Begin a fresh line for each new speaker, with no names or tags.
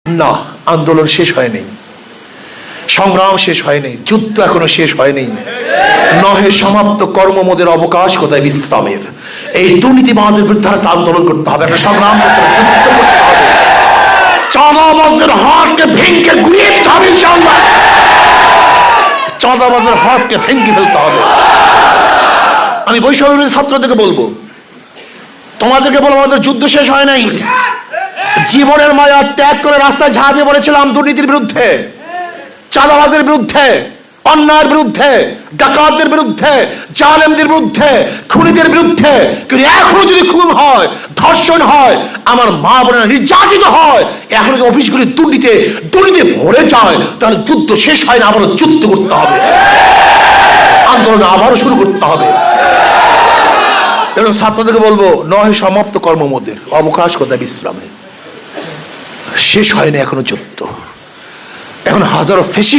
না, আন্দোলন শেষ হয়নি, সংগ্রাম শেষ হয়নি, যুদ্ধ এখনো শেষ হয়নি। নহে সমাপ্ত কর্মমোদের অবকাশ কোথায় বিশ্রামের। এই দুর্নীতিবাদের বিরুদ্ধে একটা আন্দোলন করতে হবে, একটা সংগ্রাম করতে হবে, যুদ্ধ করতে হবে। চাঁদাবাজদের হাতকে ভেঙে গুড়িয়ে দিতে হবে ইনশাআল্লাহ। চাঁদাবাজের হাতকে ভেঙে ফেলতে হবে। আমি বৈষম্য ছাত্রদেরকে বলবো, তোমাদেরকে বলবো, আমাদের যুদ্ধ শেষ হয় নাই। জীবনের মায়া ত্যাগ করে রাস্তায় ঝাঁপিয়ে পড়েছিলাম দুর্নীতির বিরুদ্ধে, চাঁদাবাজের বিরুদ্ধে, অন্যায়ের বিরুদ্ধে, ডাকাতদের বিরুদ্ধে, জালেমদের বিরুদ্ধে, খুনিদের বিরুদ্ধে। কিন্তু এখনো যদি খুন হয়, ধর্ষণ হয়, আমার মা বোনেরা নির্যাতিত হয়, এখন যদি অফিসগুলি দুর্নীতি ভরে যায়, তাহলে যুদ্ধ শেষ হয় না, আবারও যুদ্ধ করতে হবে, আন্দোলন আবারও শুরু করতে হবে। ছাত্রদেরকে বলবো, নয় সমাপ্ত কর্মমোদের অবকাশ কোথায় বিশ্রামে। শেষ হয়নি এখনো যুদ্ধ। এখন হাজারো ফেসিস্ট